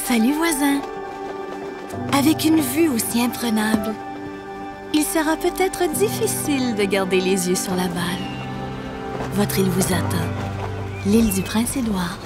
Salut voisin! Avec une vue aussi imprenable, il sera peut-être difficile de garder les yeux sur la balle. Votre île vous attend, l'île du Prince-Édouard.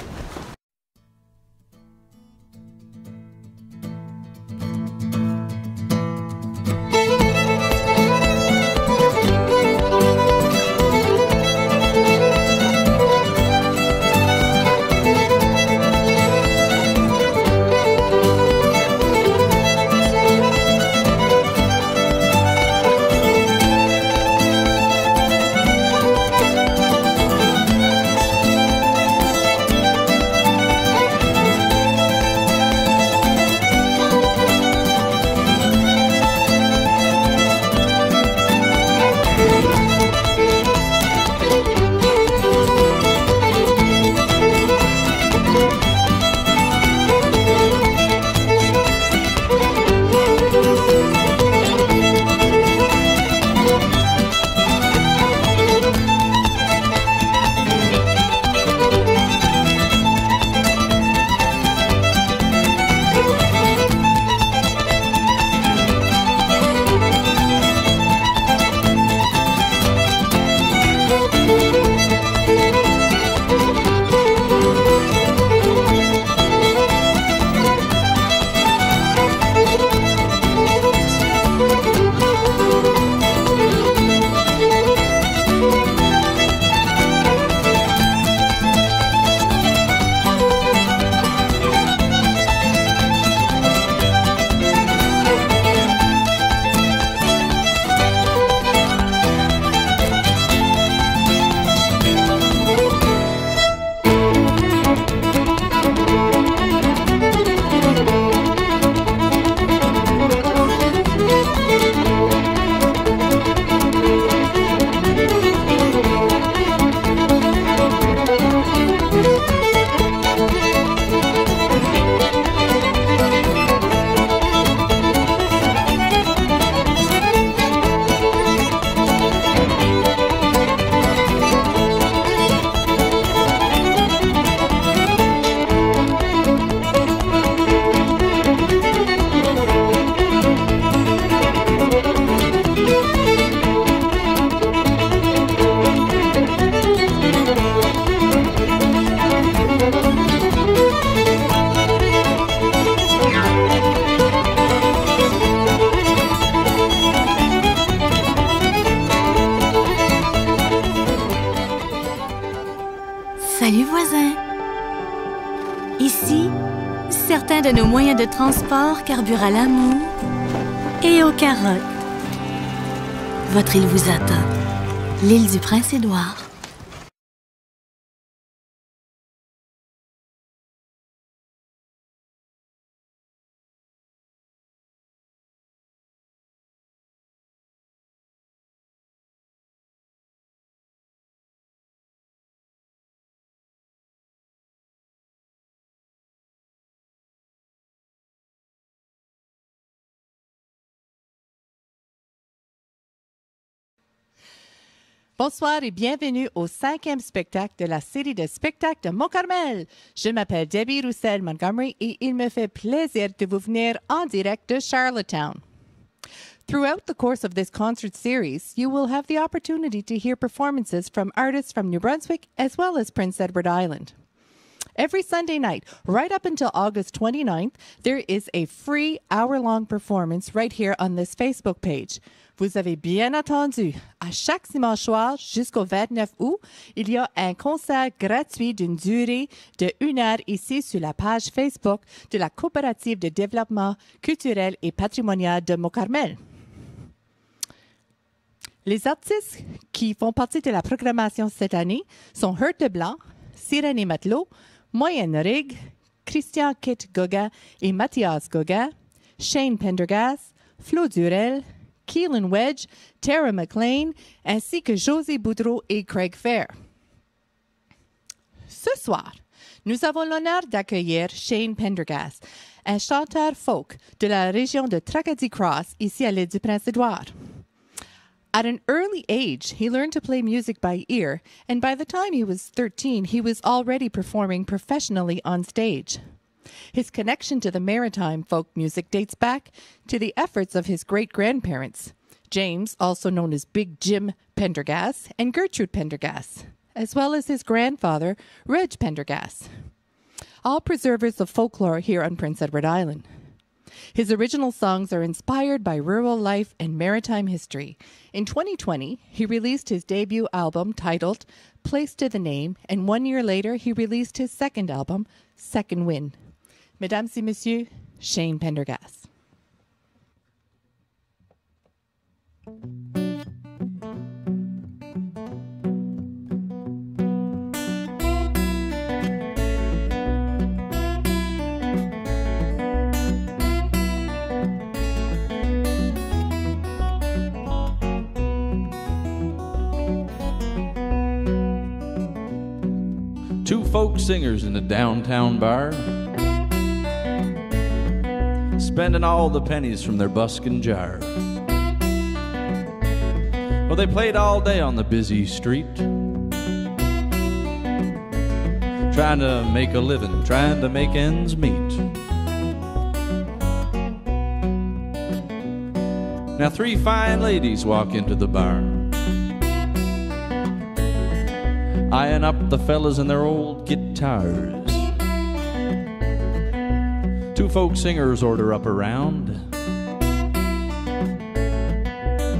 Salut voisin! Ici, certains de nos moyens de transport carburent à l'amour et aux carottes. Votre île vous attend, l'île du Prince-Édouard. Bonsoir et bienvenue au 5e spectacle de la série de spectacles de Mont-Carmel. Je m'appelle Debbie Roussel-Montgomery et il me fait plaisir de vous venir en direct de Charlottetown. Throughout the course of this concert series, you will have the opportunity to hear performances from artists from New Brunswick as well as Prince Edward Island. Every Sunday night, right up until August 29th, there is a free hour-long performance right here on this Facebook page. Vous avez bien entendu, à chaque dimanche soir jusqu'au 29 août, il y a un concert gratuit d'une durée de 1 heure ici sur la page Facebook de la Coopérative de développement culturel et patrimonial de Mont-Carmel. Les artistes qui font partie de la programmation cette année sont Hurt Leblanc, Sirène et Matelot, Moyenne Rig, Christian Kit Goga et Mathias Goga, Shane Pendergast, Flo Durel, Keelan Wedge, Tara McLean, ainsi que José Boudreau et Craig Fair. Ce soir, nous avons l'honneur d'accueillir Shane Pendergast, un chanteur folk de la région de Tracadie-Cross, ici à l'île du Prince-Édouard. At an early age, he learned to play music by ear, and by the time he was 13, he was already performing professionally on stage. His connection to the maritime folk music dates back to the efforts of his great-grandparents, James, also known as Big Jim Pendergast, and Gertrude Pendergast, as well as his grandfather, Reg Pendergast, all preservers of folklore here on Prince Edward Island. His original songs are inspired by rural life and maritime history. In 2020, he released his debut album titled Place to the Name, and 1 year later, he released his second album, Second Wind. Mesdames et messieurs, Shane Pendergast. Two folk singers in a downtown bar, spending all the pennies from their buskin jar. Well, they played all day on the busy street, trying to make a living, trying to make ends meet. Now 3 fine ladies walk into the bar, eyeing up the fellas in their old guitars. 2 folk singers order up a round,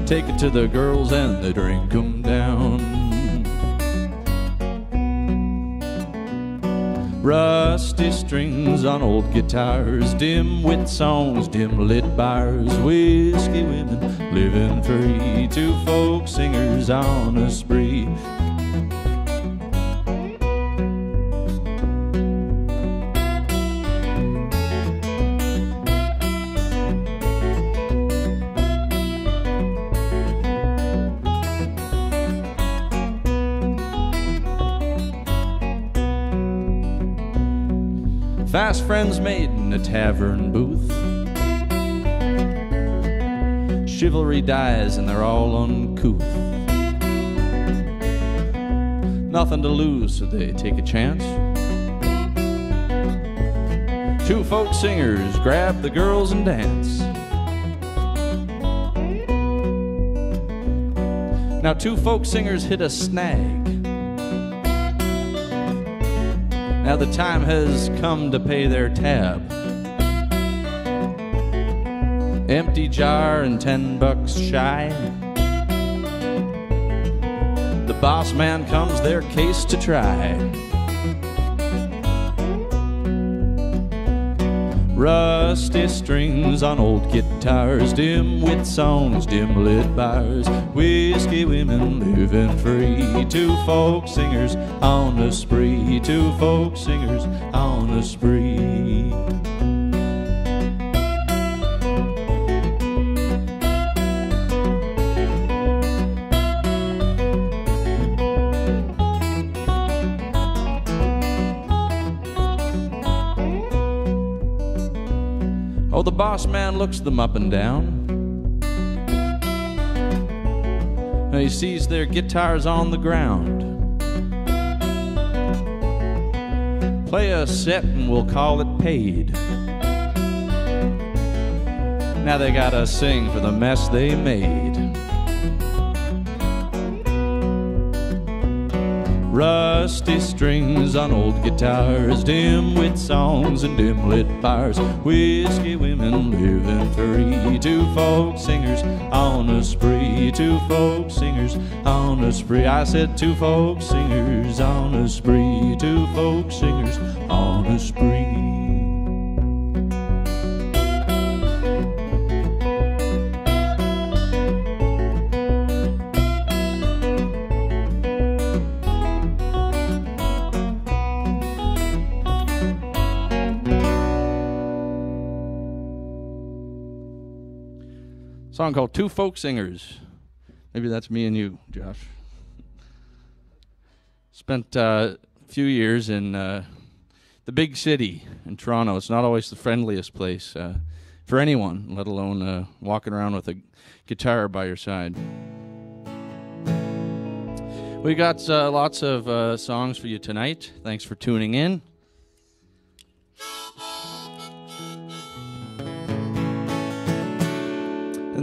take it to the girls and they drink 'em down. Rusty strings on old guitars, dim-wit songs, dim-lit bars, whiskey women living free. 2 folk singers on a spree. Fast friends made in a tavern booth, chivalry dies and they're all uncouth. Nothing to lose, so they take a chance. 2 folk singers grab the girls and dance. Now 2 folk singers hit a snag. Now the time has come to pay their tab. Empty jar and $10 shy. The boss man comes their case to try. Rusty strings on old guitars, dim-wit songs, dim-lit bars, whiskey women living free. 2 folk singers on a spree, 2 folk singers on a spree. Oh, the boss man looks them up and down. Now he sees their guitars on the ground. Play a set and we'll call it paid. Now they gotta sing for the mess they made. Rusty strings on old guitars, dim-wit songs and dim-lit bars, whiskey women living free. 2 folk singers on a spree, 2 folk singers on a spree. I said 2 folk singers on a spree, 2 folk singers on a spree. Song called 2 Folk Singers. Maybe that's me and you, Josh. Spent a few years in the big city in Toronto. It's not always the friendliest place for anyone, let alone walking around with a guitar by your side. We got lots of songs for you tonight. Thanks for tuning in.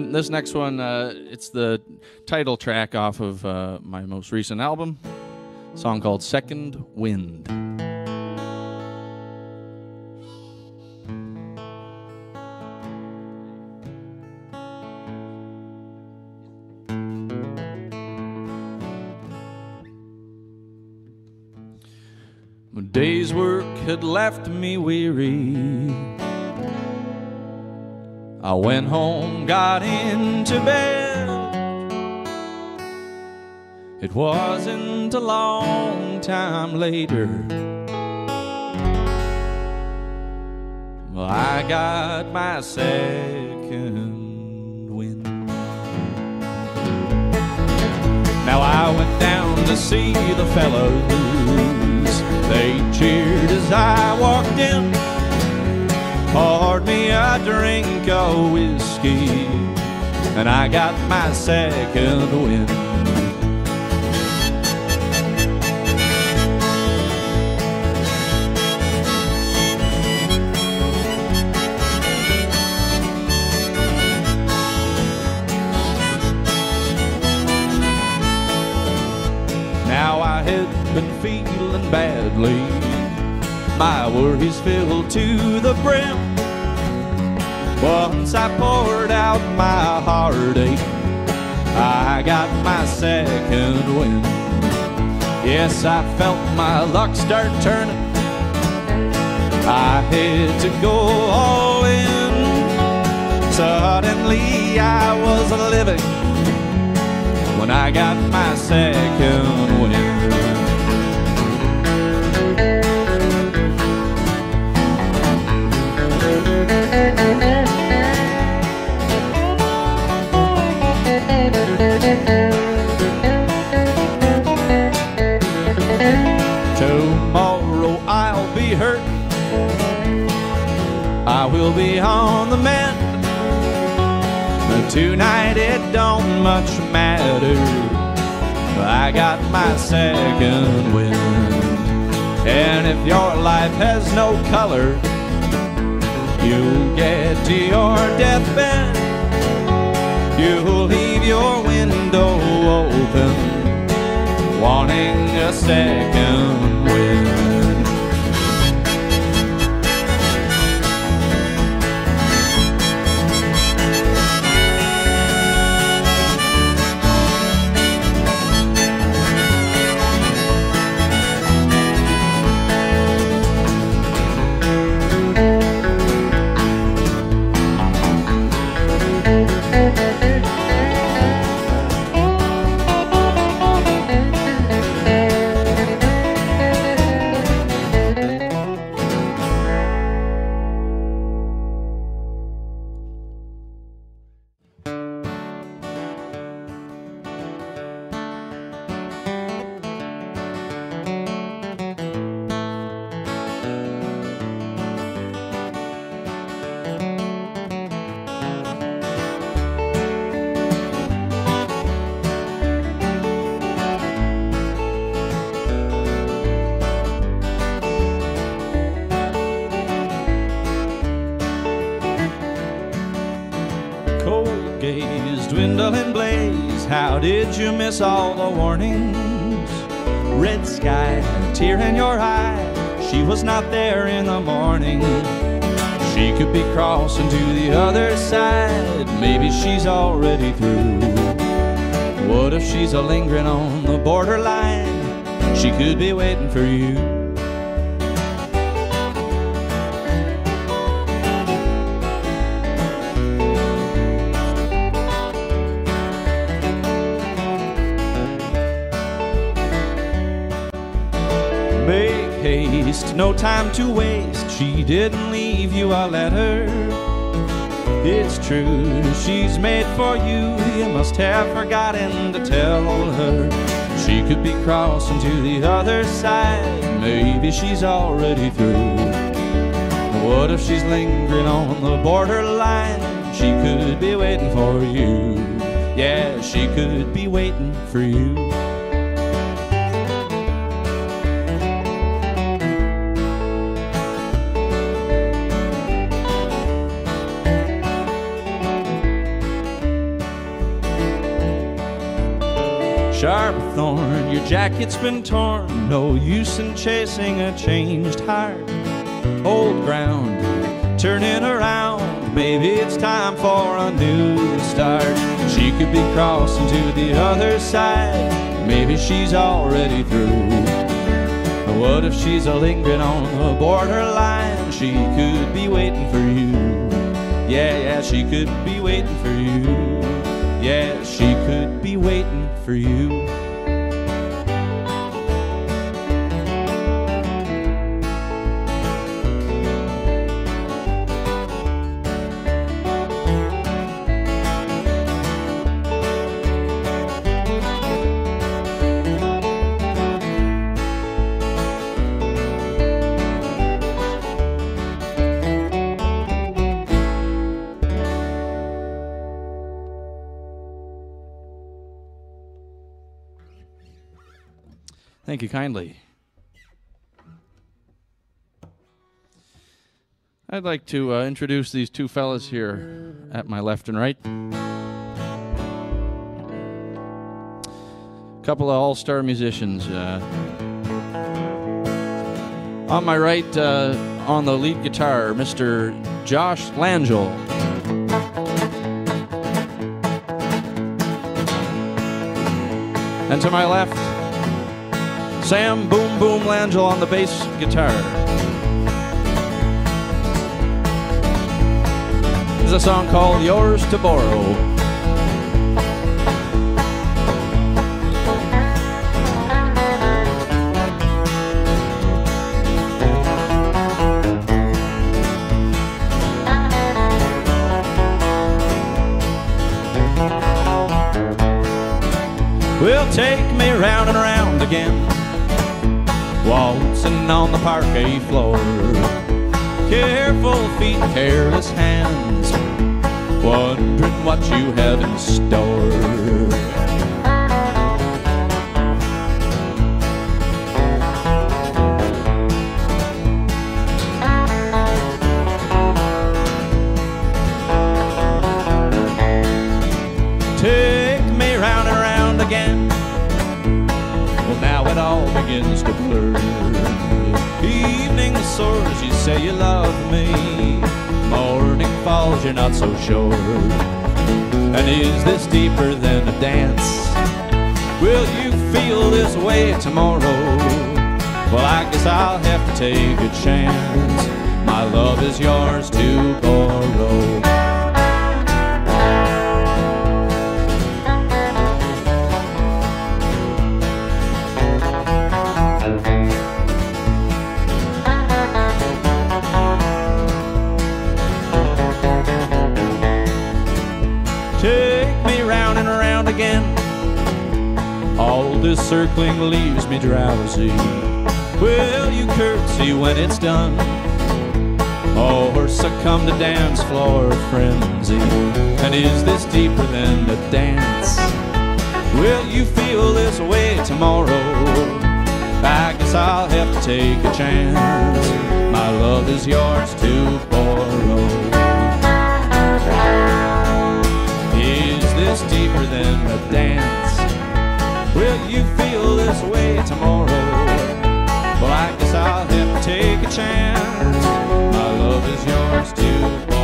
And this next one, it's the title track off of my most recent album, a song called Second Wind. My day's work had left me weary. I went home, got into bed. It wasn't a long time later, well, I got my second wind. Now I went down to see the fellows. They cheered as I walked in, poured me a drink of whiskey, and I got my second wind. Now I had been feeling badly, my worries filled to the brim. Once I poured out my heartache, I got my second wind. Yes, I felt my luck start turning. I had to go all in. Suddenly I was living when I got my second wind. Tomorrow I'll be hurt, I will be on the mend, but tonight it don't much matter, I got my second wind. And if your life has no color, you'll get to your deathbed, you'll leave your window open, wanting a second wind. Dwindle and blaze, how did you miss all the warnings? Red sky, a tear in your eye, she was not there in the morning. She could be crossing to the other side, maybe she's already through. What if she's a lingering on the borderline? She could be waiting for you. Make haste, no time to waste, she didn't leave you a letter. It's true, she's made for you, you must have forgotten to tell her. She could be crossing to the other side, maybe she's already through. What if she's lingering on the borderline? She could be waiting for you. Yeah, she could be waiting for you. sharp thorn. Your jacket's been torn, no use in chasing a changed heart. Old ground, turning around, maybe it's time for a new start. She could be crossing to the other side, maybe she's already through. What if she's a lingering on the borderline? She could be waiting for you. Yeah, she could be waiting for you. Yeah, she could be waiting for you. Thank you kindly. I'd like to introduce these two fellas here at my left and right. A couple of all-star musicians. On my right, on the lead guitar, Mr. Josh Langell. And to my left, Sam Boom Boom Langell on the bass guitar. This is a song called Yours to Borrow. Will take me round and round again, waltzing on the parquet floor. Careful feet, careless hands, wondering what you have in store. Take me round and round again. Well, now it all begins to blur. Evening soars, you say you love me. Morning falls, you're not so sure. And is this deeper than a dance? Will you feel this way tomorrow? Well, I guess I'll have to take a chance. My love is yours to borrow. Take me round and round again. All this circling leaves me drowsy. Will you curtsy when it's done, or succumb to dance floor frenzy? And is this deeper than a dance? Will you feel this way tomorrow? I guess I'll have to take a chance. My love is yours to borrow. Is this deeper than a dance? Will you feel this way tomorrow? Well, I guess I'll have to take a chance. My love is yours to borrow.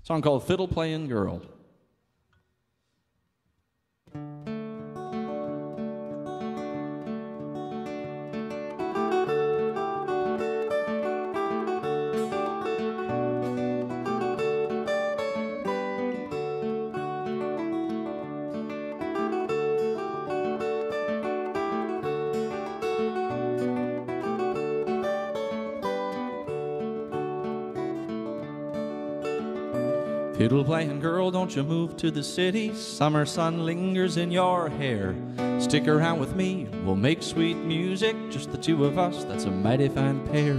Song called Fiddle Playing Girl. Fiddle-playing girl, don't you move to the city. Summer sun lingers in your hair. Stick around with me, we'll make sweet music. Just the two of us, that's a mighty fine pair.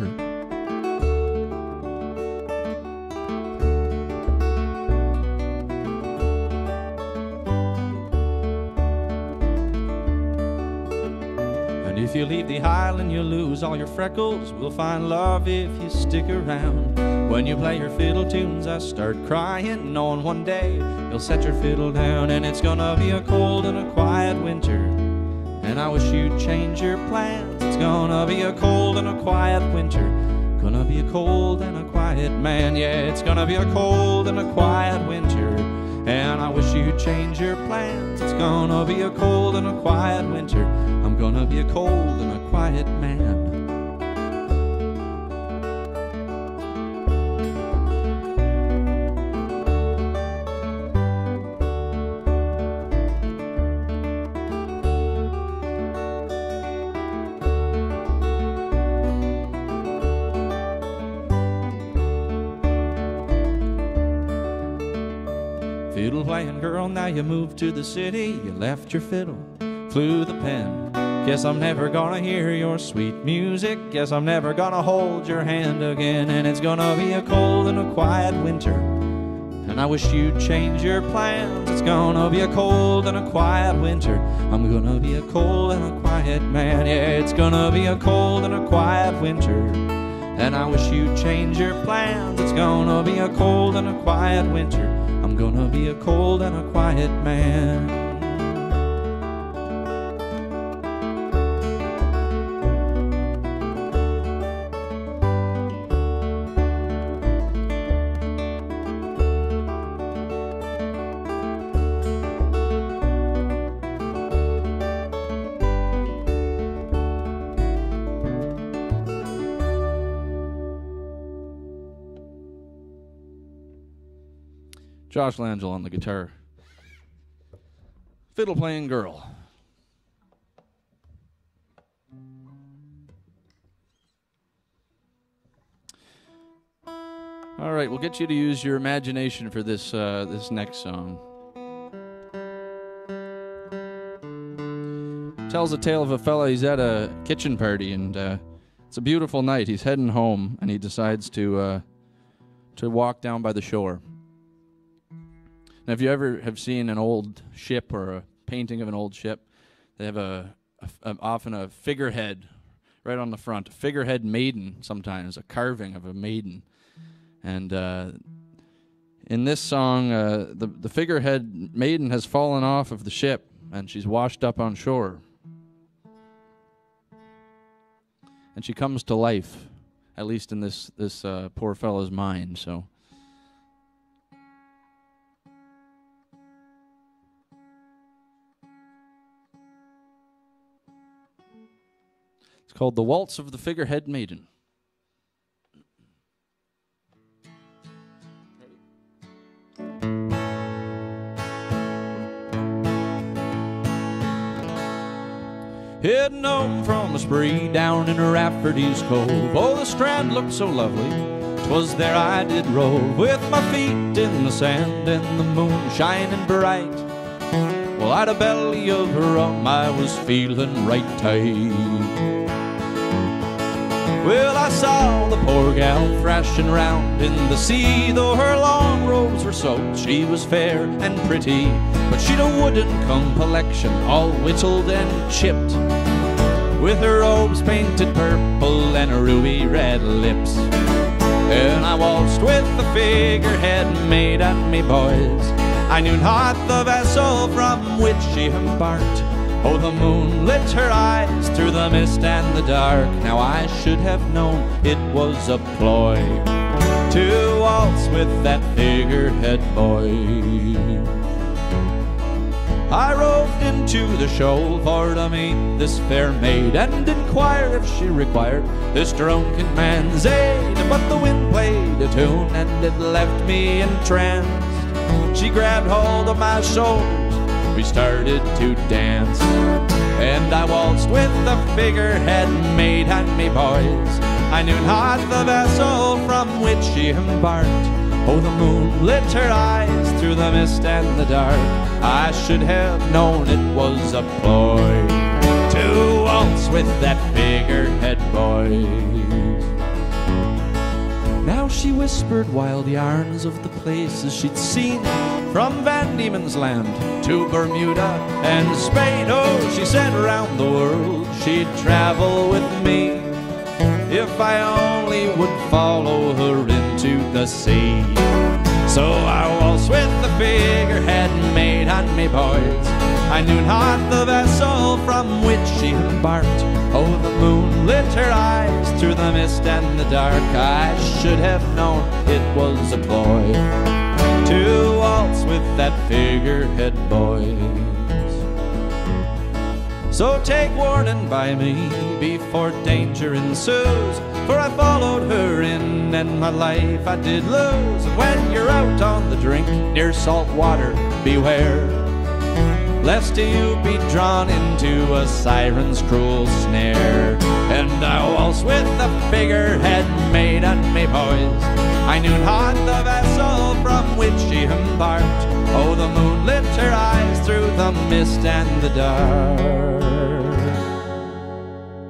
And if you leave the island, you lose all your freckles. We'll find love if you stick around. When you play your fiddle tunes, I start crying, knowing one day you'll set your fiddle down. And it's gonna be a cold and a quiet winter, and I wish you'd change your plans. It's gonna be a cold and a quiet winter, gonna be a cold and a quiet man. Yeah, it's gonna be a cold and a quiet winter, and I wish you'd change your plans. It's gonna be a cold and a quiet winter, I'm gonna be a cold and a quiet man. Fiddle-playing girl, now you moved to the city. You left your fiddle, flew the pen. Guess I'm never gonna hear your sweet music. Guess I'm never gonna hold your hand again. And it's gonna be a cold and a quiet winter, and I wish you'd change your plans. It's gonna be a cold and a quiet winter, I'm gonna be a cold and a quiet man. Yeah, it's gonna be a cold and a quiet winter, and I wish you'd change your plans. It's gonna be a cold and a quiet winter, I'm gonna be a cold and a quiet man. Josh Langell on the guitar. Fiddle-playing girl. All right, we'll get you to use your imagination for this this next song. Tells a tale of a fella. He's at a kitchen party, and it's a beautiful night. He's heading home, and he decides to walk down by the shore. Now, if you ever have seen an old ship or a painting of an old ship, they have often a figurehead right on the front, a figurehead maiden sometimes, a carving of a maiden. And in this song, the figurehead maiden has fallen off of the ship, and she's washed up on shore. And she comes to life, at least in this poor fellow's mind, so... It's called The Waltz of the Figurehead Maiden. Heading home from a spree down in Rafferty's Cove. Oh, the strand looked so lovely, 'twas there I did rove, with my feet in the sand and the moon shining bright. Well, I'd a belly of rum, I was feeling right tight. Well, I saw the poor gal thrashing round in the sea. Though her long robes were soaked, she was fair and pretty, but she'd a wooden complexion, all whittled and chipped, with her robes painted purple and ruby red lips. And I waltzed with the figurehead maid and me boys. I knew not the vessel from which she embarked. Oh, the moon lit her eyes through the mist and the dark. Now I should have known it was a ploy to waltz with that figurehead boy. I roved into the shoal for to meet this fair maid, and inquire if she required this drunken man's aid. But the wind played a tune, and it left me entranced. She grabbed hold of my shoulders, we started to dance, and I waltzed with the figurehead maid and me boys. I knew not the vessel from which she embarked. Oh, the moon lit her eyes through the mist and the dark. I should have known it was a ploy to waltz with that figurehead boy. Now she whispered wild yarns of the places she'd seen, from Van Diemen's Land to Bermuda and Spain. Oh, she said around the world she'd travel with me if I only would follow her into the sea. So I waltzed with the figurehead maid and me boys. I knew not the vessel from which she embarked. Oh, the moon lit her eyes through the mist and the dark. I should have known it was a ploy to waltz with that figurehead boys. So take warning by me before danger ensues, for I followed her in and my life I did lose. And when you're out on the drink near salt water, beware, lest you be drawn into a siren's cruel snare. And I waltzed with the figurehead maid and me boys. I knew not the vessel from which she embarked. Oh, the moon lit her eyes through the mist and the dark.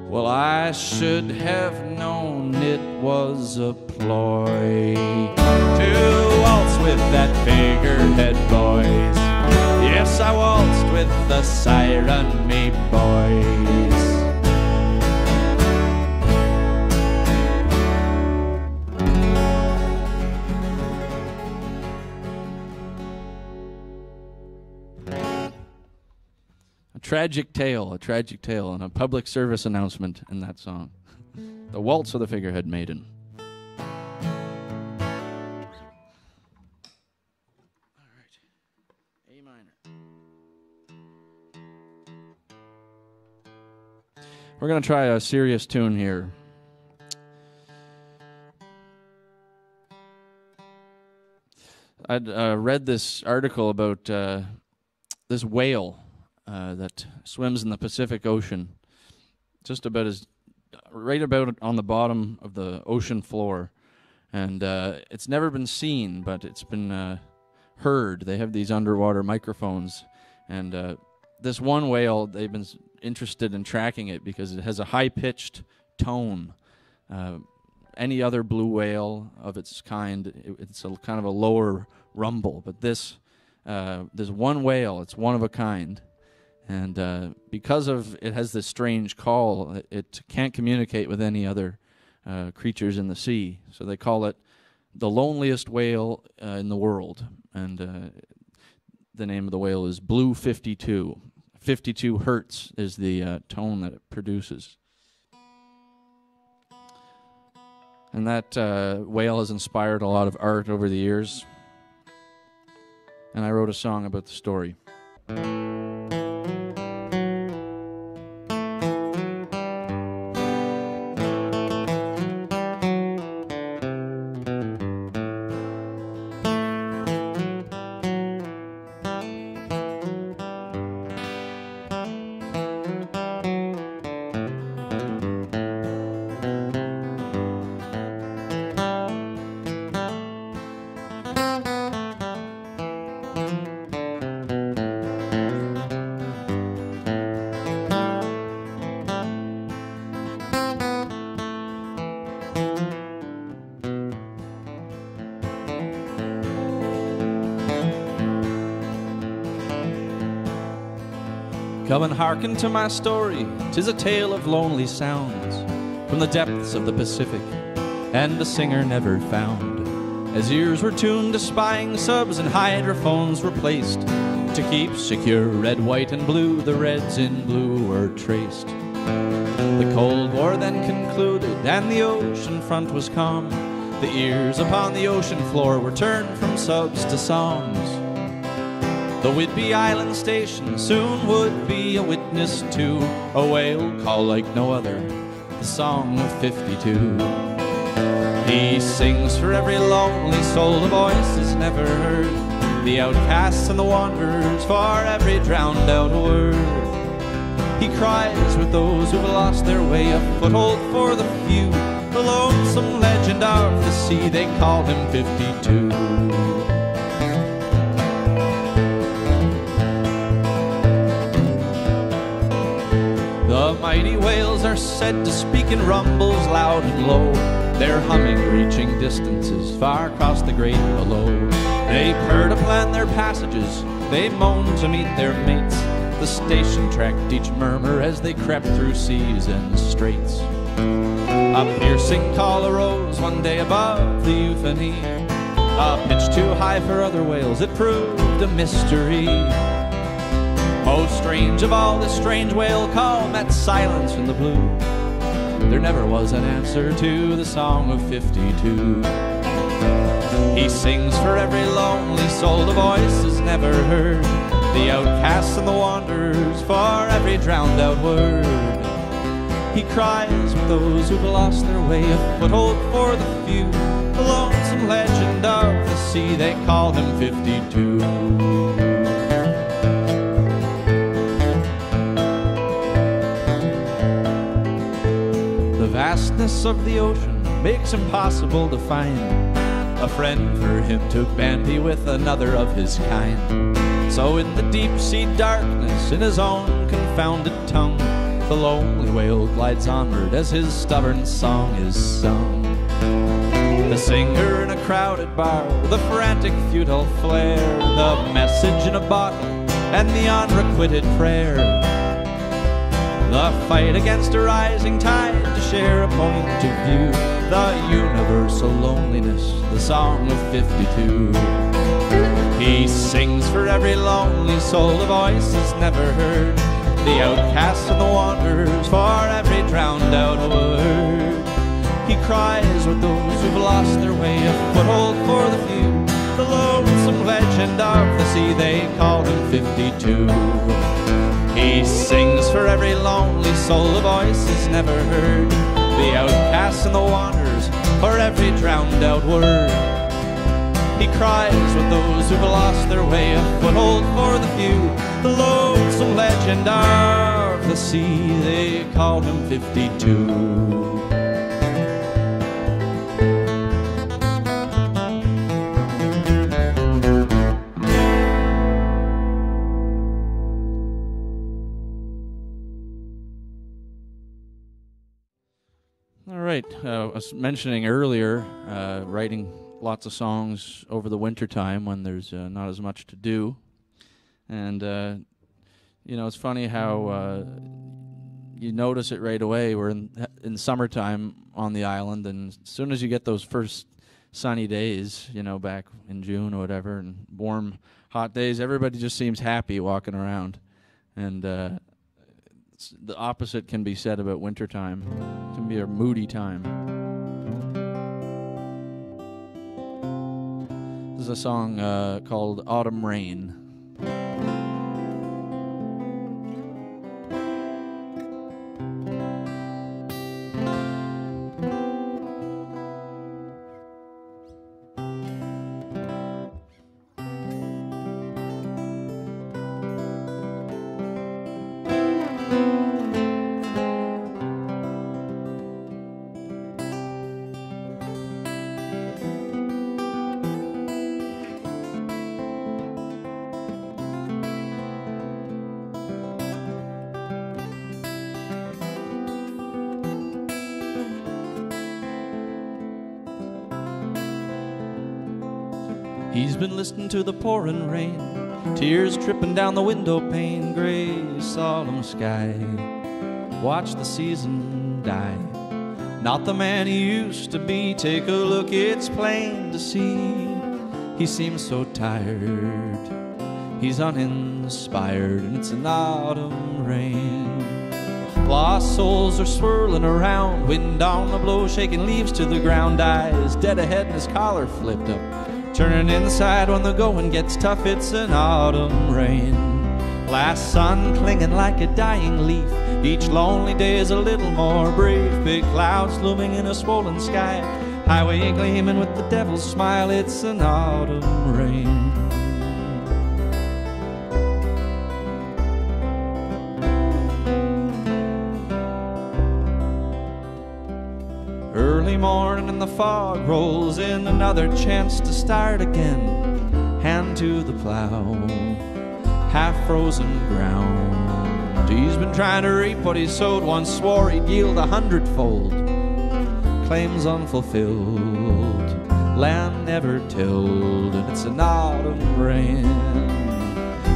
Well, I should have known it was a ploy to waltz with that figurehead boys. Yes, I waltzed with the siren me boys. A tragic tale, and a public service announcement in that song. The Waltz of the Figurehead Maiden. All right, A minor. We're going to try a serious tune here. I'd read this article about this whale that swims in the Pacific Ocean, just about right about on the bottom of the ocean floor, and it's never been seen, but it's been heard. They have these underwater microphones, and this one whale, they've been interested in tracking it because it has a high-pitched tone. Any other blue whale of its kind, it's a kind of a lower rumble, but this one whale, it's one of a kind. And because of it has this strange call, it can't communicate with any other creatures in the sea. So they call it the loneliest whale in the world. And the name of the whale is Blue 52. 52 hertz is the tone that it produces. And that whale has inspired a lot of art over the years. And I wrote a song about the story. Come and hearken to my story, 'tis a tale of lonely sounds from the depths of the Pacific, and a singer never found. As ears were tuned to spying subs and hydrophones were placed to keep secure red, white, and blue, the reds in blue were traced. The Cold War then concluded and the ocean front was calm. The ears upon the ocean floor were turned from subs to songs. The Whidbey Island station soon would be a witness to a whale call like no other, the song of 52. He sings for every lonely soul, the voice is never heard, the outcasts and the wanderers, for every drowned out word. He cries with those who've lost their way, a foothold for the few, the lonesome legend of the sea, they called him 52. The mighty whales are said to speak in rumbles loud and low, their humming reaching distances far across the great below. They purr to plan their passages, they moan to meet their mates. The station tracked each murmur as they crept through seas and straits. A piercing call arose one day above the euphony, a pitch too high for other whales, it proved a mystery. Most strange of all, this strange whale call met silence in the blue. There never was an answer to the song of 52. He sings for every lonely soul the voice is never heard, the outcasts and the wanderers, for every drowned out word. He cries with those who've lost their way, a foothold for the few, the lonesome legend of the sea, they call him 52. The vastness of the ocean makes impossible to find a friend for him to bandy with another of his kind. So in the deep sea darkness, in his own confounded tongue, the lonely whale glides onward as his stubborn song is sung. The singer in a crowded bar, the frantic futile flare, the message in a bottle, and the unrequited prayer. The fight against a rising tide to share a point of view, the universal loneliness, the song of 52. He sings for every lonely soul the voice is never heard, the outcasts and the wanderers, for every drowned out word. He cries with those who've lost their way, a foothold for the few, the lonesome legend of the sea, they call him 52. He sings for every lonely soul the voice is never heard, the outcasts and the wanderers, for every drowned out word. He cries with those who've lost their way, a foothold for the few, the lonesome legend of the sea, they call him 52. All right, I was mentioning earlier, writing lots of songs over the winter time when there's not as much to do. And, you know, it's funny how you notice it right away. We're in summertime on the island, and as soon as you get those first sunny days, you know, back in June or whatever, and warm, hot days, everybody just seems happy walking around. And the opposite can be said about wintertime. It can be a moody time. This is a song called Autumn Rain. He's been listening to the pouring rain, tears dripping down the window pane, gray, solemn sky. Watch the season die. Not the man he used to be. Take a look, it's plain to see. He seems so tired. He's uninspired, and it's an autumn rain. Lost souls are swirling around, wind on the blow, shaking leaves to the ground. Eyes dead ahead and his collar flipped up, turning inside when the going gets tough. It's an autumn rain. Last sun clinging like a dying leaf. Each lonely day is a little more brief. Big clouds looming in a swollen sky. Highway gleaming with the devil's smile. It's an autumn rain. Early morning and the fog rolls in, another chance to start again. Hand to the plow, half-frozen ground. He's been trying to reap what he sowed, once swore he'd yield 100-fold. Claims unfulfilled, land never tilled, and it's an autumn rain.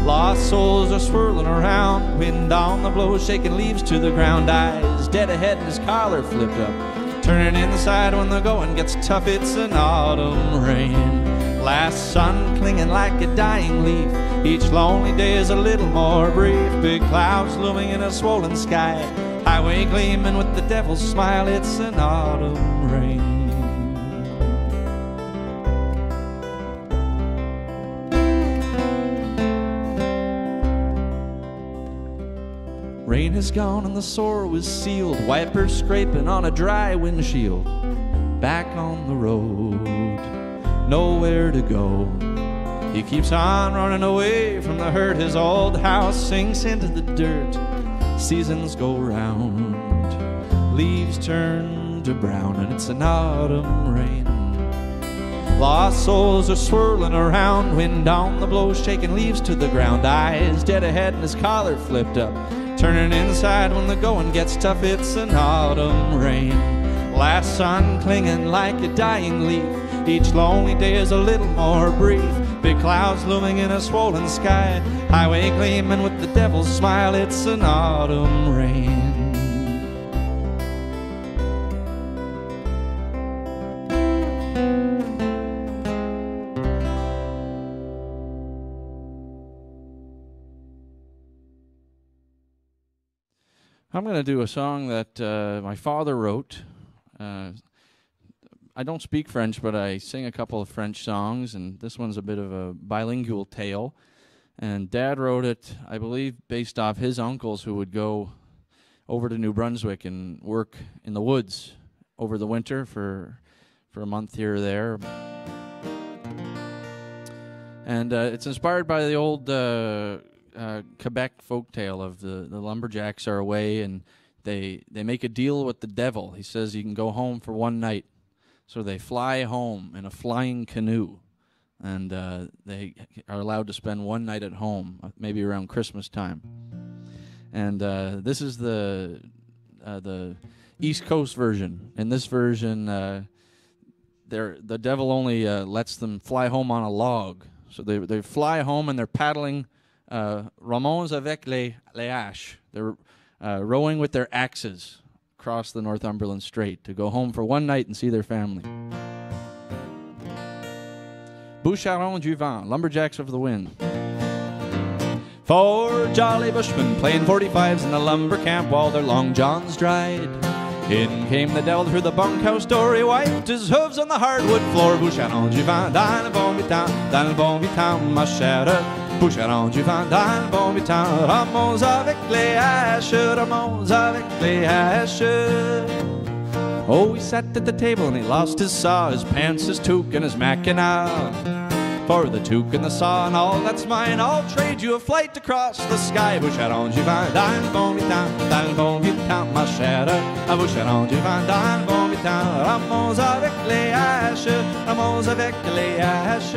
Lost souls are swirling around, wind on the blow, shaking leaves to the ground. Eyes dead ahead and his collar flipped up, turning inside when the going gets tough. It's an autumn rain. Last sun clinging like a dying leaf, each lonely day is a little more brief. Big clouds looming in a swollen sky, highway gleaming with the devil's smile. It's an autumn rain. Rain has gone and the sore was sealed, wipers scraping on a dry windshield. Back on the road, nowhere to go. He keeps on running away from the hurt. His old house sinks into the dirt. Seasons go round, leaves turn to brown, and it's an autumn rain. Lost souls are swirling around, wind on the blow, shaking leaves to the ground. Eyes dead ahead and his collar flipped up, turning inside when the going gets tough. It's an autumn rain. Last sun clinging like a dying leaf, each lonely day is a little more brief. Big clouds looming in a swollen sky, highway gleaming with the devil's smile. It's an autumn rain. I'm going to do a song that my father wrote. I don't speak French, but I sing a couple of French songs, and this one's a bit of a bilingual tale. And Dad wrote it, I believe, based off his uncles who would go over to New Brunswick and work in the woods over the winter for a month here or there. And it's inspired by the old Quebec folktale of the lumberjacks are away and they make a deal with the devil. He says you can go home for one night. So they fly home in a flying canoe, and they are allowed to spend one night at home, maybe around Christmas time. And this is the East Coast version. In this version, the devil only lets them fly home on a log. So they fly home and they're paddling Ramons avec les haches. They're rowing with their axes across the Northumberland Strait to go home for one night and see their family. Boucherons du vent, lumberjacks of the wind. Four jolly bushmen playing 45s in the lumber camp while their long johns dried. In came the devil through the bunkhouse door. He wiped his hooves on the hardwood floor. Boucherons du vent, dans le bon vitam, ma chère. Boucherons du vent, dans le bon vitam. Ramons avec les haches, ramons avec les haches. Oh, he sat at the table and he lost his saw, his pants, his toque, and his mackinaw. For the toque and the saw and all that's mine, I'll trade you a flight across the sky. Boucherons du vent, dans le bon vitam, ma chère. Boucherons du vent, dans le bon vitam. Ramons avec les haches, ramons avec les haches.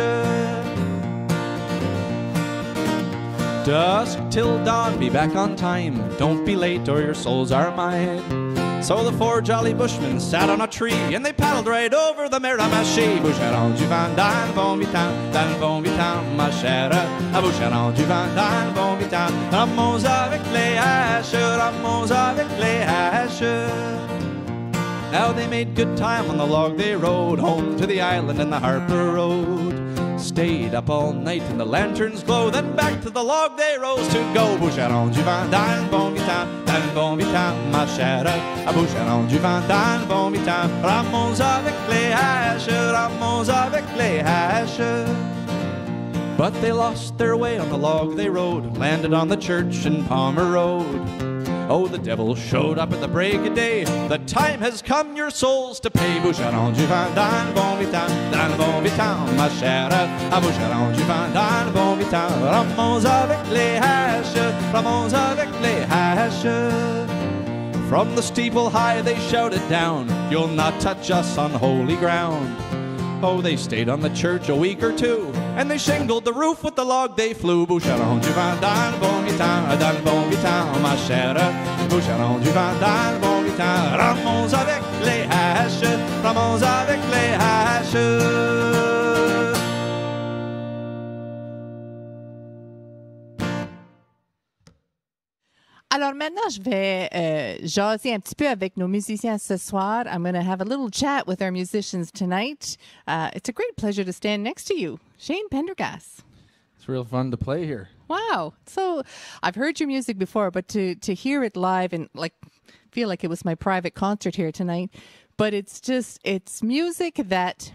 Dusk till dawn, be back on time. Don't be late or your souls are mine. So the four jolly bushmen sat on a tree and they paddled right over the Miramichi. Boucherons du vent, dans le bon vitam, ma chère. Boucherons du vent, dans le bon vitam. Ramons avec les haches, ramons avec les haches. Now they made good time on the log they rode home to the island and the Harbor Road. Stayed up all night in the lantern's glow, then back to the log they rose to go. Boucherons du vent, dans le bon vitam, ma chère. Boucherons du vent, dans le bon vitam. Ramons avec les haches, ramons avec les haches. But they lost their way on the log they rode, landed on the church in Palmer Road. Oh, the devil showed up at the break of day. The time has come your souls to pay. Boucherons du vent, dans le bon vitam, ma chère. Boucherons du vent, dans le bon vitam. Ramons avec les haches, ramons avec les haches. From the steeple high they shouted down, "You'll not touch us on holy ground." Oh, they stayed on the church a week or two, and they shingled the roof with the log they flew. Boucheron du vent dans le bon temps, ma chère. Boucheron du vent dans le bon temps. Ramons avec les haches, ramons avec les haches. Alors maintenant, je vais jaser un petit peu avec nos musiciens ce soir. I'm going to have a little chat with our musicians tonight. It's a great pleasure to stand next to you, Shane Pendergast. It's real fun to play here. Wow. So I've heard your music before, but to hear it live and feel like it was my private concert here tonight. But it's music that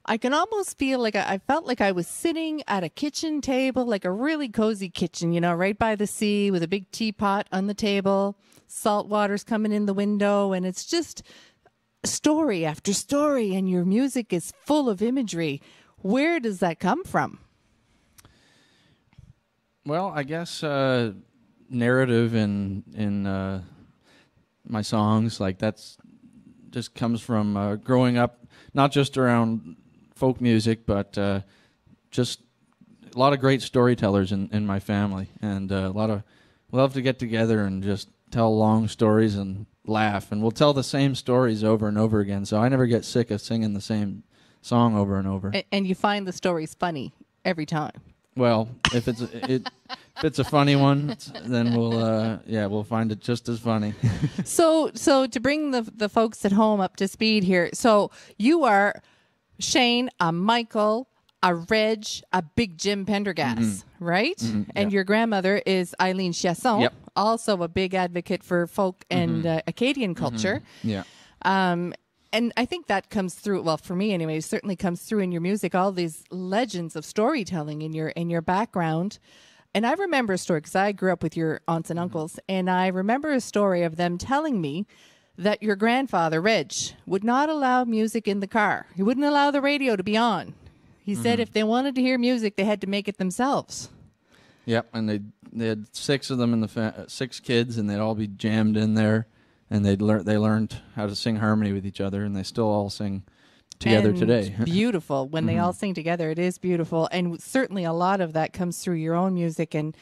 I can almost feel like I felt like I was sitting at a kitchen table, like a really cozy kitchen, right by the sea with a big teapot on the table, salt water's coming in the window, and it's just story after story, and your music is full of imagery. Where does that come from? Well, I guess narrative in my songs, that's just comes from growing up, not just around folk music, but just a lot of great storytellers in my family, and we love to get together and just tell long stories and laugh, and we'll tell the same stories over and over again, so I never get sick of singing the same song over and over. And you find the stories funny every time. Well, if it's a funny one, then we'll find it just as funny. So to bring the folks at home up to speed here, so you are Shane, a Michael, a Reg, a Big Jim Pendergast, right? Mm-hmm, and your grandmother is Eileen Chasson, also a big advocate for folk and Acadian culture. Mm-hmm. Yeah. And I think that comes through, well, for me anyway, it certainly comes through in your music, all these legends of storytelling in your background. And I remember a story, because I grew up with your aunts and uncles, and I remember a story of them telling me that your grandfather, Reg, would not allow music in the car. He wouldn't allow the radio to be on. He said if they wanted to hear music, they had to make it themselves. Yep, and they had 6 of them 6 kids, and they'd all be jammed in there. And they learned how to sing harmony with each other, and they still all sing together and today. Beautiful. When they all sing together, it is beautiful. And certainly a lot of that comes through your own music and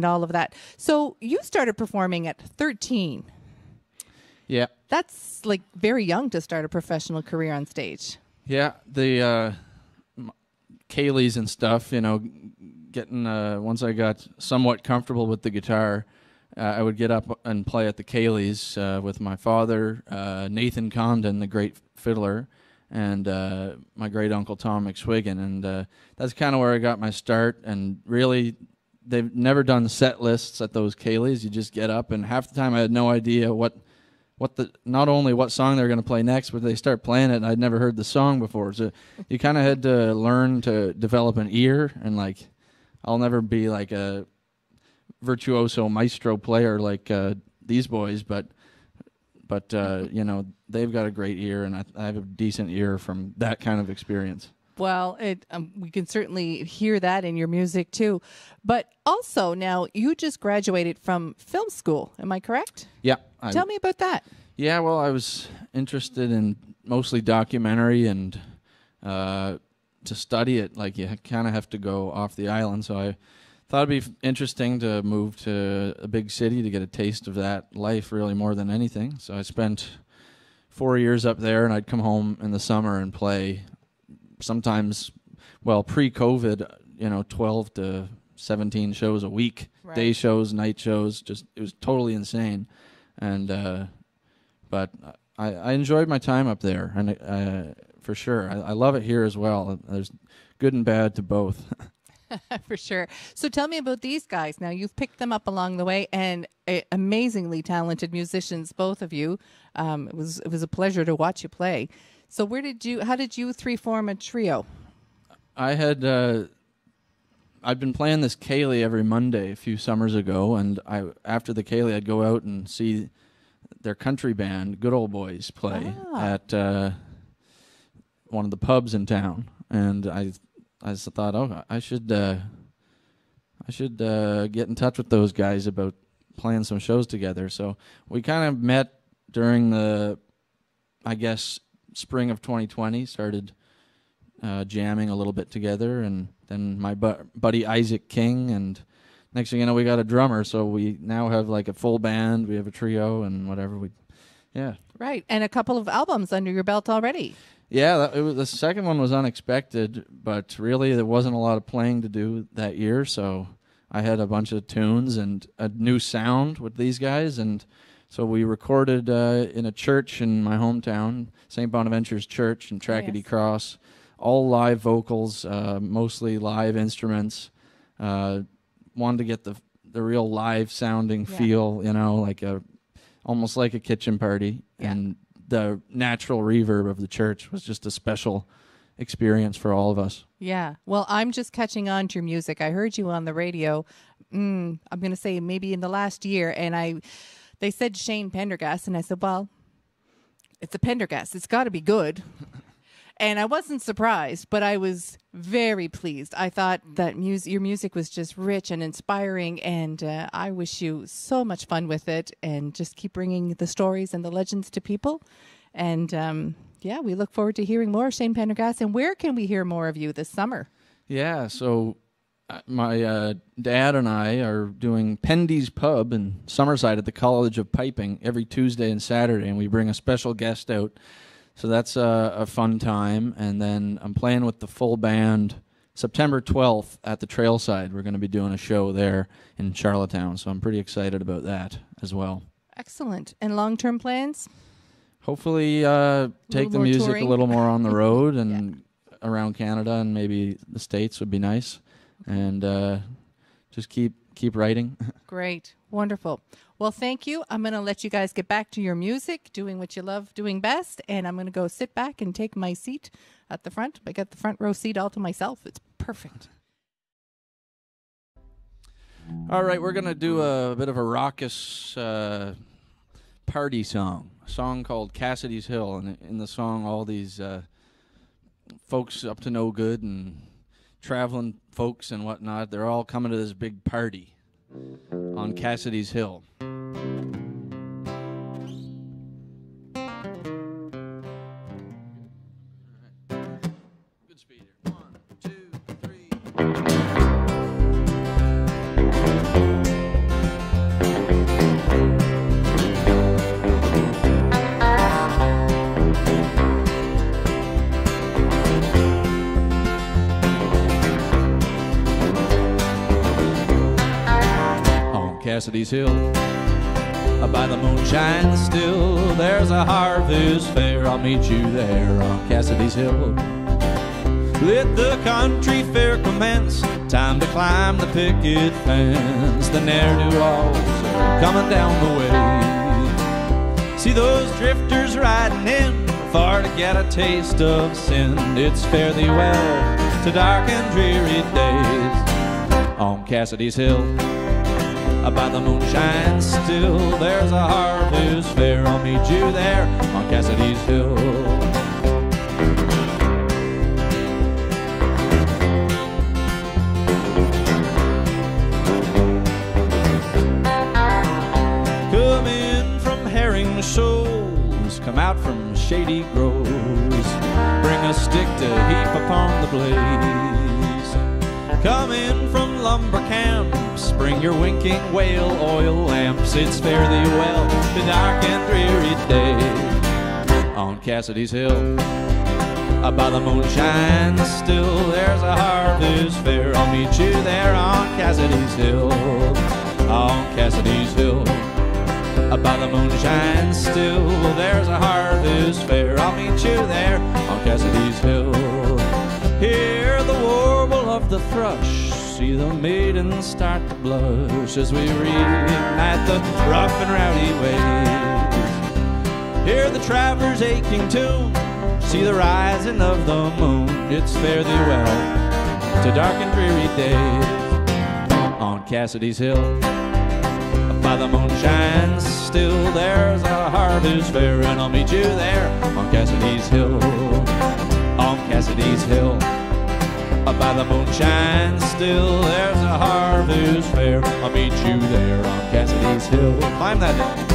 all of that. So you started performing at 13. Yeah. That's very young to start a professional career on stage. Yeah, the Kayleys and stuff, getting once I got somewhat comfortable with the guitar, I would get up and play at the Kayleys with my father, Nathan Condon, the great fiddler, and my great uncle Tom McSwiggan, and that's kind of where I got my start. And really, they've never done set lists at those Kayleys. You just get up, and half the time I had no idea not only what song they were going to play next, but they start playing it, and I'd never heard the song before. So you kind of had to learn to develop an ear, and I'll never be like a virtuoso maestro player like these boys, but they've got a great ear, and I have a decent ear from that kind of experience. Well, we can certainly hear that in your music too. But also, now you just graduated from film school. Am I correct? Yeah. Tell me about that. Yeah, well, I was interested in mostly documentary, and to study it, you kind of have to go off the island, so I thought it'd be interesting to move to a big city to get a taste of that life, really, more than anything. So I spent 4 years up there, and I'd come home in the summer and play sometimes, pre-COVID, 12 to 17 shows a week, right. Day shows, night shows, it was totally insane. And but I enjoyed my time up there, and for sure. I love it here as well. There's good and bad to both. For sure. So tell me about these guys. Now, you've picked them up along the way, and amazingly talented musicians, both of you. It was a pleasure to watch you play. So how did you 3 form a trio? I had I'd been playing this Cayley every Monday a few summers ago, and after the Cayley, I'd go out and see their country band, Good Old Boys, play at one of the pubs in town, and I thought, I should get in touch with those guys about playing some shows together. So we kind of met during the, I guess, spring of 2020, started jamming a little bit together, and then my buddy Isaac King, and next thing you know, we got a drummer, so we now have like a full band, we have a trio and whatever. Yeah. Right, and a couple of albums under your belt already. Yeah, the second one was unexpected, but really there wasn't a lot of playing to do that year, so I had a bunch of tunes and a new sound with these guys, and so we recorded in a church in my hometown, St. Bonaventure's Church in Trackety Cross, all live vocals, mostly live instruments. Wanted to get the real live sounding feel, you know, like almost like a kitchen party, and the natural reverb of the church was just a special experience for all of us. Yeah. Well, I'm just catching on to your music. I heard you on the radio, I'm going to say maybe in the last year, and they said Shane Pendergast, and I said, well, it's a Pendergast. It's got to be good. And I wasn't surprised, but I was very pleased. I thought that your music was just rich and inspiring, and I wish you so much fun with it, and just keep bringing the stories and the legends to people. And we look forward to hearing more of Shane Pendergast. And where can we hear more of you this summer? Yeah, so my dad and I are doing Pendy's Pub in Summerside at the College of Piping every Tuesday and Saturday, and we bring a special guest out. So that's a fun time. And then I'm playing with the full band September 12th at the Trailside. We're going to be doing a show there in Charlottetown, so I'm pretty excited about that as well. Excellent. And long-term plans? Hopefully take the music touring. A little more on the road and around Canada, and maybe the States would be nice. And just keep writing. Great. Wonderful. Well, thank you. I'm going to let you guys get back to your music, doing what you love doing best, and I'm going to go sit back and take my seat at the front. I got the front row seat all to myself. It's perfect. All right, we're going to do a bit of a raucous party song, a song called Cassidy's Hill, and in the song all these folks up to no good and traveling folks and whatnot, they're all coming to this big party on Cassidy's Hill. Good speed here. 1, 2, 3. Cassidy's Hill, by the moonshine still, there's a harvest fair. I'll meet you there on Cassidy's Hill. Let the country fair commence, time to climb the picket fence. The ne'er-do-wells are coming down the way. See those drifters riding in, far to get a taste of sin. It's fare thee well to dark and dreary days on Cassidy's Hill. By the moonshine still, there's a harvest fair. I'll meet you there on Cassidy's Hill. Come in from herring shoals, come out from shady groves, bring a stick to heap upon the blaze. Come in from lumber camps, bring your winking whale oil lamps. It's fare thee well to dark and dreary day on Cassidy's Hill. By the moonshine still, there's a harvest fair. I'll meet you there on Cassidy's Hill, on Cassidy's Hill. By the moonshine still, there's a harvest fair. I'll meet you there on Cassidy's Hill. Hear the warble of the thrush, see the maidens start to blush as we reignite the rough and rowdy ways. Hear the traveler's aching tune, see the rising of the moon. It's fare thee well to dark and dreary days on Cassidy's Hill. By the moonshine still, there's a harvest fair, and I'll meet you there on Cassidy's Hill, on Cassidy's Hill. By While the moon shines still, there's a harvest fair. I'll meet you there on Cassidy's hill. Climb that hill.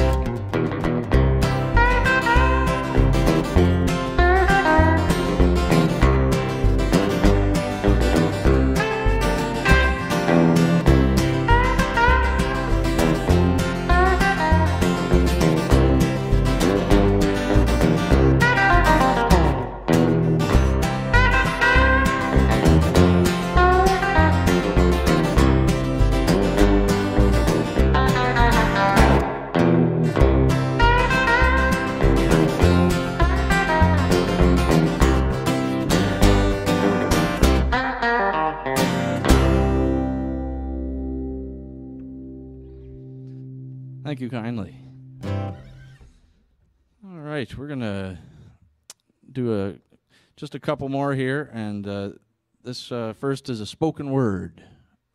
Thank you kindly. All right, we're going to do just a couple more here, and this first is a spoken word,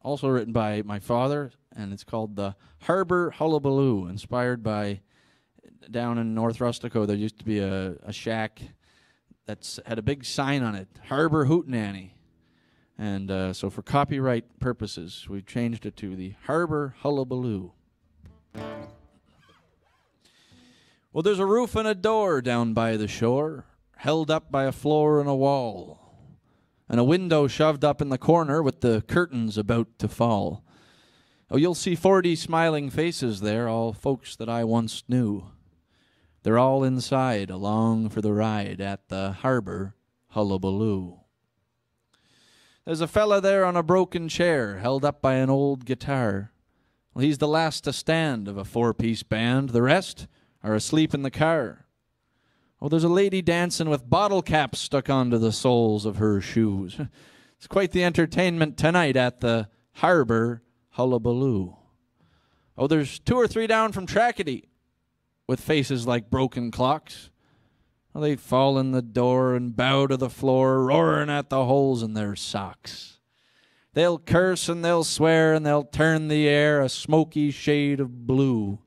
also written by my father, and it's called the Harbor Hullabaloo, inspired by down in North Rustico. There used to be a shack that's had a big sign on it, Harbor Hootenanny, and so for copyright purposes, we've changed it to the Harbor Hullabaloo. Well, there's a roof and a door down by the shore, held up by a floor and a wall, and a window shoved up in the corner with the curtains about to fall. Oh, you'll see 40 smiling faces there, all folks that I once knew. They're all inside, along for the ride at the Harbor Hullabaloo. There's a fella there on a broken chair, held up by an old guitar. Well, he's the last to stand of a 4-piece band. The rest are asleep in the car. Oh, there's a lady dancing with bottle caps stuck onto the soles of her shoes. It's quite the entertainment tonight at the Harbor Hullabaloo. Oh, there's 2 or 3 down from Trackety with faces like broken clocks. Well, they fall in the door and bow to the floor, roaring at the holes in their socks. They'll curse and they'll swear and they'll turn the air a smoky shade of blue.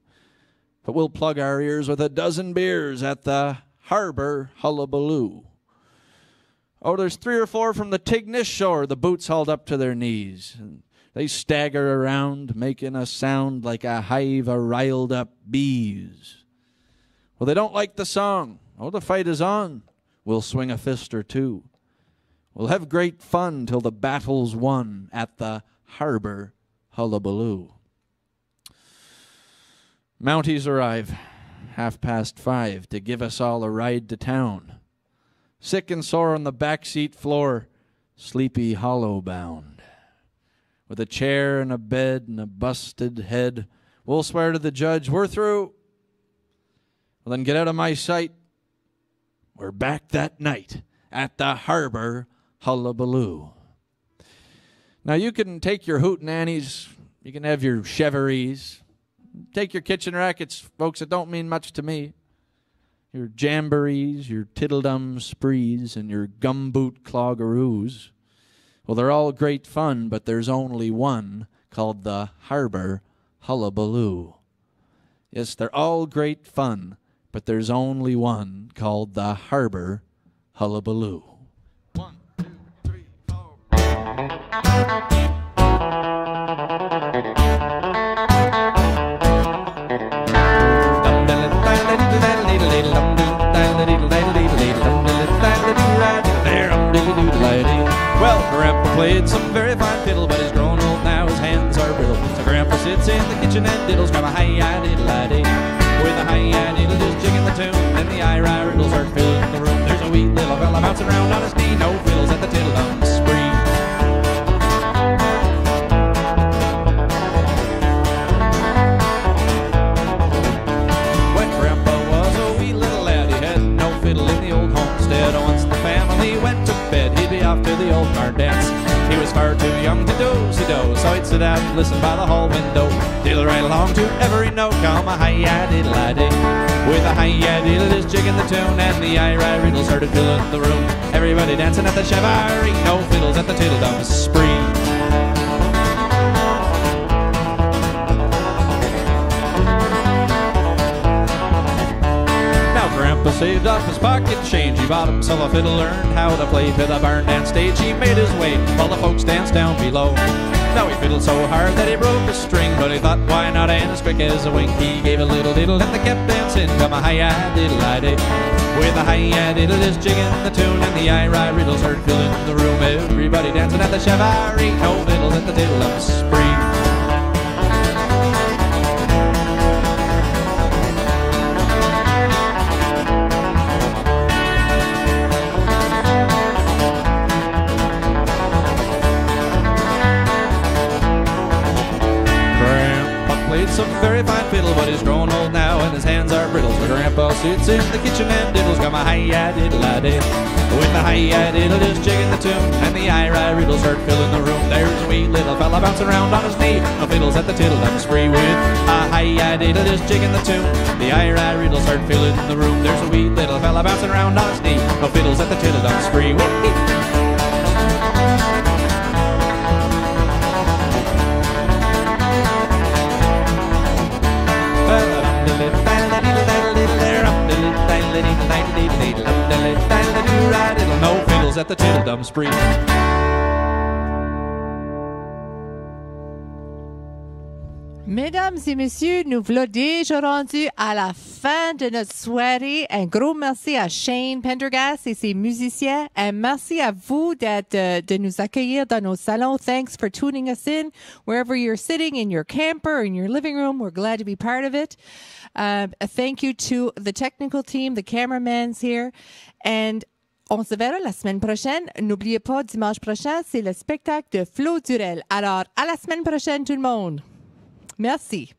But we'll plug our ears with a dozen beers at the Harbor Hullabaloo. Oh, there's 3 or 4 from the Tignish shore, the boots hauled up to their knees. And they stagger around, making a sound like a hive of riled-up bees. Well, they don't like the song. Oh, the fight is on. We'll swing a fist or two. We'll have great fun till the battle's won at the Harbor Hullabaloo. Mounties arrive 5:30 to give us all a ride to town. Sick and sore on the backseat floor, Sleepy Hollow bound. With a chair and a bed and a busted head, we'll swear to the judge, we're through. Well, then get out of my sight. We're back that night at the Harbor Hullabaloo. Now, you can take your hootenannies, you can have your cheveries, take your kitchen rackets, folks, it don't mean much to me. Your jamborees, your tiddledum sprees, and your gumboot cloggeroos. Well, they're all great fun, but there's only one called the Harbor Hullabaloo. Yes, they're all great fun, but there's only one called the Harbor Hullabaloo. 1, 2, 3, 4. Well, Grandpa played some very fine fiddle, but he's grown old now, his hands are brittle. So Grandpa sits in the kitchen and diddles, grab a hi-yi-diddle-i-dee. With a hi-yi-diddle just jigging the tune, then the i-ri-riddles are filling the room. There's a wee little fella bouncing around on his knee, no fiddles at the tiddle-dum spree. When Grandpa was a wee little lad, he had no fiddle in the old homestead. Once the family went to bed, he'd be off to the old barn dance. He was far too young to dozy-do, so he'd sit out and listen by the hall window. Diddle right along to every note, come a hi-yi-diddle-i-dee. With a hi-yi-diddle just jigging the tune, and the i-ri-riddle started filling the room. Everybody dancing at the chevaree, no fiddles at the tiddle-dum spree. Now Grandpa Grandpa saved up his pocket change. He bought himself a fiddle, learned how to play to the barn dance stage. He made his way while the folks danced down below. Now he fiddled so hard that he broke a string, but he thought, why not, and as quick as a wink he gave a little diddle and they kept dancing. Come a hi-ya-diddle-I-day. With a hi-ya-diddle is jigging the tune, and the I-ri-riddles heard filling the room. Everybody dancing at the Chevary, no fiddles at the diddle-up spree. Some very fine fiddle, but he's grown old now and his hands are brittle. So Grandpa sits in the kitchen and diddles. Got my hi-ya-diddle-I-day. With the hi-ya-diddle is jigging the tune, and the I-ri-riddles start filling the room. There's a wee little fella bouncing around on his knee. No fiddles at the tiddle-dum spree. With a hi-ya-diddle is jigging the tune, the I-ri-riddles start filling the room. There's a wee little fella bouncing around on his knee. No fiddles at the tiddle-dum spree. No fiddles at the tiddle-dum spree. Mesdames et messieurs, nous voilà déjà rendus à la fin de notre soirée. Un gros merci à Shane Pendergast et ses musiciens. Un merci à vous de nous accueillir dans nos salons. Thanks for tuning us in. Wherever you're sitting, in your camper, or in your living room, we're glad to be part of it. A thank you to the technical team, the cameramans here. And on se verra la semaine prochaine. N'oubliez pas, dimanche prochain, c'est le spectacle de Flo Durel. Alors, à la semaine prochaine, tout le monde. Merci.